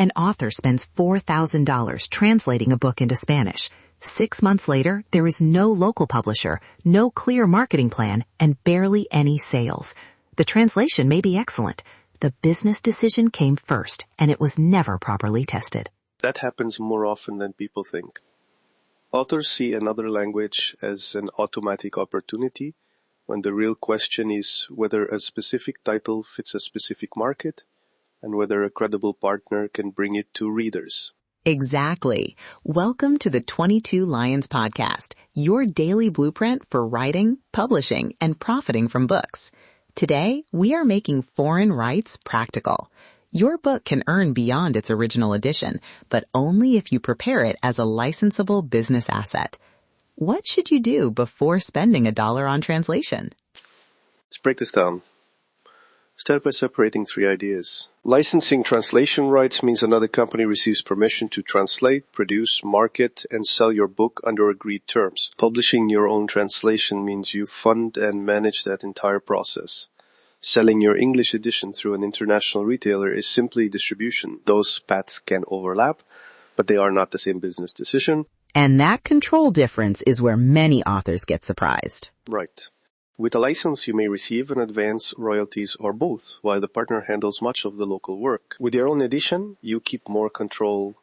An author spends $4,000 translating a book into Spanish. 6 months later, there is no local publisher, no clear marketing plan, and barely any sales. The translation may be excellent. The business decision came first, and it was never properly tested. That happens more often than people think. Authors see another language as an automatic opportunity, when the real question is whether a specific title fits a specific market, and whether a credible partner can bring it to readers. Exactly. Welcome to the 22 Lions Podcast, your daily blueprint for writing, publishing, and profiting from books. Today, we are making foreign rights practical. Your book can earn beyond its original edition, but only if you prepare it as a licensable business asset. What should you do before spending $1 on translation? Let's break this down. Start by separating 3 ideas. Licensing translation rights means another company receives permission to translate, produce, market, and sell your book under agreed terms. Publishing your own translation means you fund and manage that entire process. Selling your English edition through an international retailer is simply distribution. Those paths can overlap, but they are not the same business decision. And that control difference is where many authors get surprised. Right. With a license, you may receive an advance, royalties, or both, while the partner handles much of the local work. With your own edition, you keep more control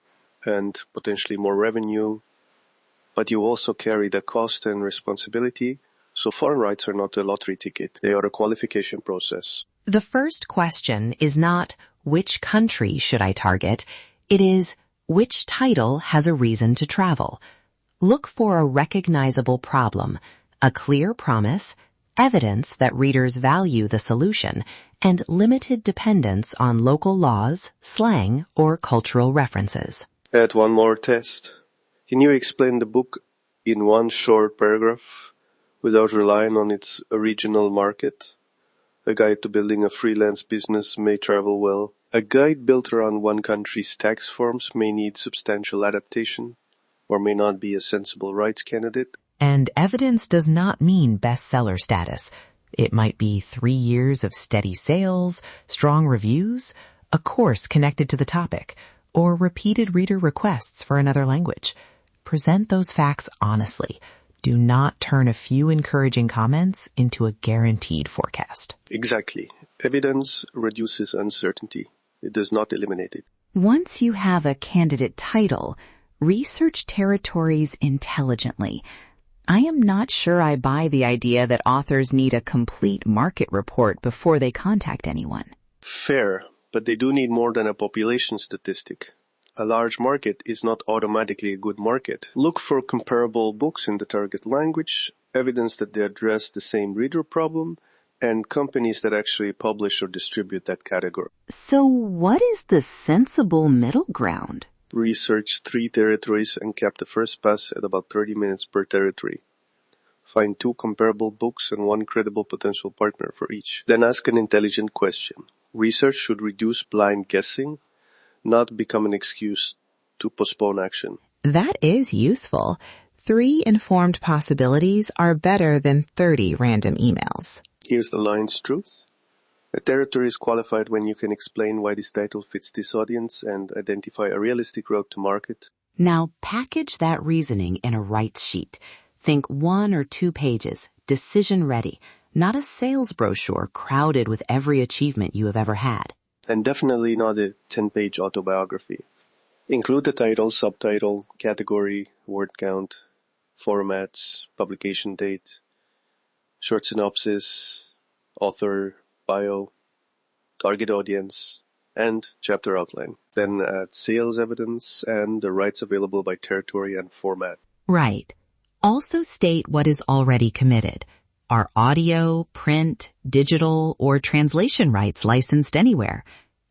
and potentially more revenue, but you also carry the cost and responsibility, so foreign rights are not a lottery ticket. They are a qualification process. The first question is not, which country should I target? It is, which title has a reason to travel? Look for a recognizable problem, a clear promise, evidence that readers value the solution, and limited dependence on local laws, slang, or cultural references. Add one more test. Can you explain the book in one short paragraph without relying on its original market? A guide to building a freelance business may travel well. A guide built around one country's tax forms may need substantial adaptation, or may not be a sensible rights candidate. And evidence does not mean bestseller status. It might be 3 years of steady sales, strong reviews, a course connected to the topic, or repeated reader requests for another language. Present those facts honestly. Do not turn a few encouraging comments into a guaranteed forecast. Exactly. Evidence reduces uncertainty. It does not eliminate it. Once you have a candidate title, research territories intelligently. I am not sure I buy the idea that authors need a complete market report before they contact anyone. Fair, but they do need more than a population statistic. A large market is not automatically a good market. Look for comparable books in the target language, evidence that they address the same reader problem, and companies that actually publish or distribute that category. So what is the sensible middle ground? Research 3 territories and cap the first pass at about 30 minutes per territory. Find 2 comparable books and 1 credible potential partner for each. Then ask an intelligent question. Research should reduce blind guessing, not become an excuse to postpone action. That is useful. 3 informed possibilities are better than 30 random emails. Here's the Lion's truth. A territory is qualified when you can explain why this title fits this audience and identify a realistic route to market. Now package that reasoning in a rights sheet. Think 1 or 2 pages, decision ready, not a sales brochure crowded with every achievement you have ever had. And definitely not a 10-page autobiography. Include the title, subtitle, category, word count, formats, publication date, short synopsis, author, bio, target audience, and chapter outline. Then add sales evidence and the rights available by territory and format. Right. Also state what is already committed. Are audio, print, digital, or translation rights licensed anywhere?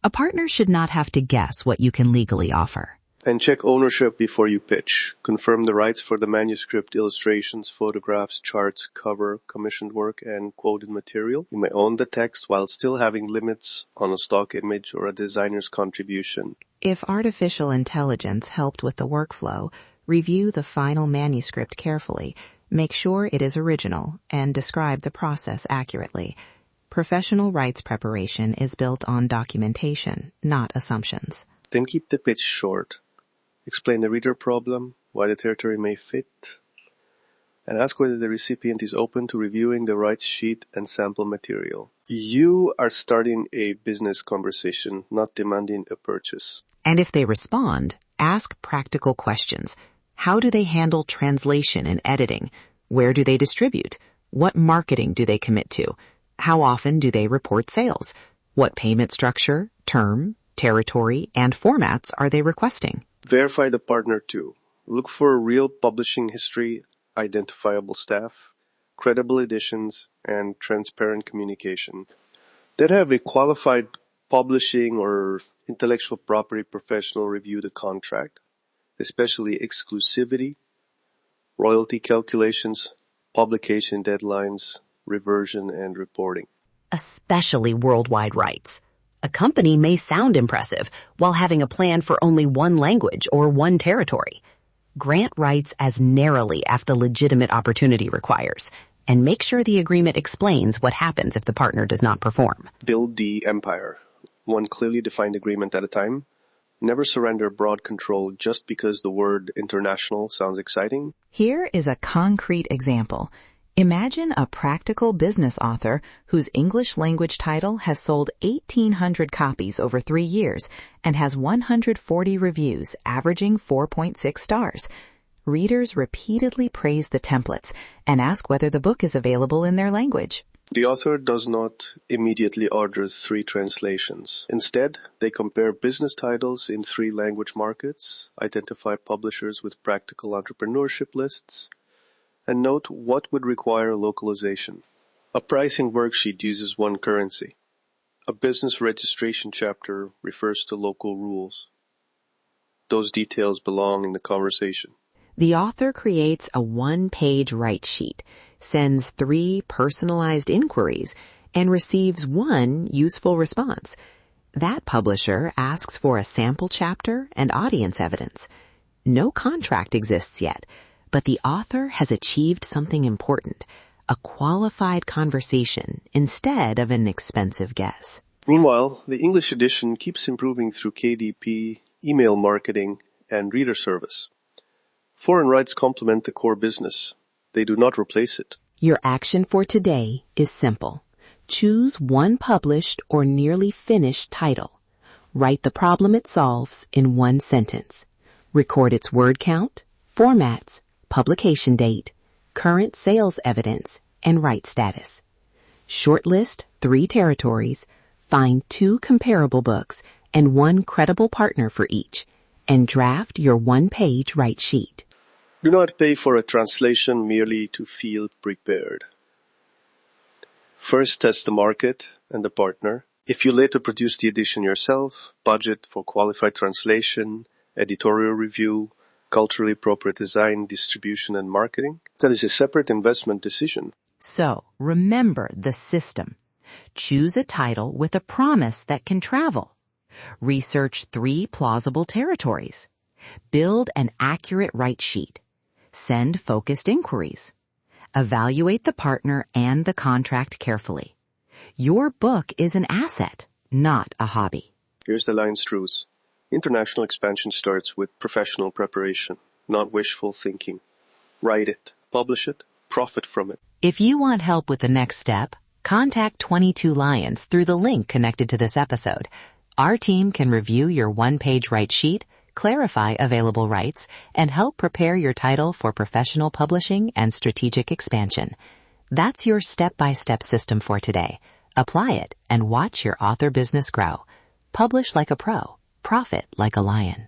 A partner should not have to guess what you can legally offer. And check ownership before you pitch. Confirm the rights for the manuscript, illustrations, photographs, charts, cover, commissioned work, and quoted material. You may own the text while still having limits on a stock image or a designer's contribution. If artificial intelligence helped with the workflow, review the final manuscript carefully. Make sure it is original and describe the process accurately. Professional rights preparation is built on documentation, not assumptions. Then keep the pitch short. Explain the reader problem, why the territory may fit, and ask whether the recipient is open to reviewing the rights sheet and sample material. You are starting a business conversation, not demanding a purchase. And if they respond, ask practical questions. How do they handle translation and editing? Where do they distribute? What marketing do they commit to? How often do they report sales? What payment structure, term, territory, and formats are they requesting? Verify the partner too. Look for a real publishing history, identifiable staff, credible editions, and transparent communication. Then have a qualified publishing or intellectual property professional review the contract, especially exclusivity, royalty calculations, publication deadlines, reversion, and reporting. Especially worldwide rights. A company may sound impressive while having a plan for only one language or one territory. Grant rights as narrowly as the legitimate opportunity requires, and make sure the agreement explains what happens if the partner does not perform. Build the empire, one clearly defined agreement at a time. Never surrender broad control just because the word international sounds exciting. Here is a concrete example. Imagine a practical business author whose English language title has sold 1,800 copies over 3 years and has 140 reviews averaging 4.6 stars. Readers repeatedly praise the templates and ask whether the book is available in their language. The author does not immediately order 3 translations. Instead, they compare business titles in 3 language markets, identify publishers with practical entrepreneurship lists, and note what would require localization. A pricing worksheet uses one currency. A business registration chapter refers to local rules. Those details belong in the conversation. The author creates a 1-page rights sheet, sends 3 personalized inquiries, and receives 1 useful response. That publisher asks for a sample chapter and audience evidence. No contract exists yet, but the author has achieved something important, a qualified conversation instead of an expensive guess. Meanwhile, the English edition keeps improving through KDP, email marketing, and reader service. Foreign rights complement the core business. They do not replace it. Your action for today is simple. Choose one published or nearly finished title. Write the problem it solves in 1 sentence. Record its word count, formats, publication date, current sales evidence, and right status. Shortlist 3 territories, find 2 comparable books, and 1 credible partner for each, and draft your 1-page right sheet. Do not pay for a translation merely to feel prepared. First, test the market and the partner. If you later produce the edition yourself, budget for qualified translation, editorial review, culturally appropriate design, distribution, and marketing. That is a separate investment decision. So, remember the system. Choose a title with a promise that can travel. Research 3 plausible territories. Build an accurate right sheet. Send focused inquiries. Evaluate the partner and the contract carefully. Your book is an asset, not a hobby. Here's the lion's truth. International expansion starts with professional preparation, not wishful thinking. Write it, publish it, profit from it. If you want help with the next step, contact 22 Lions through the link connected to this episode. Our team can review your 1-page right sheet, clarify available rights, and help prepare your title for professional publishing and strategic expansion. That's your step-by-step system for today. Apply it and watch your author business grow. Publish like a pro. Profit like a lion.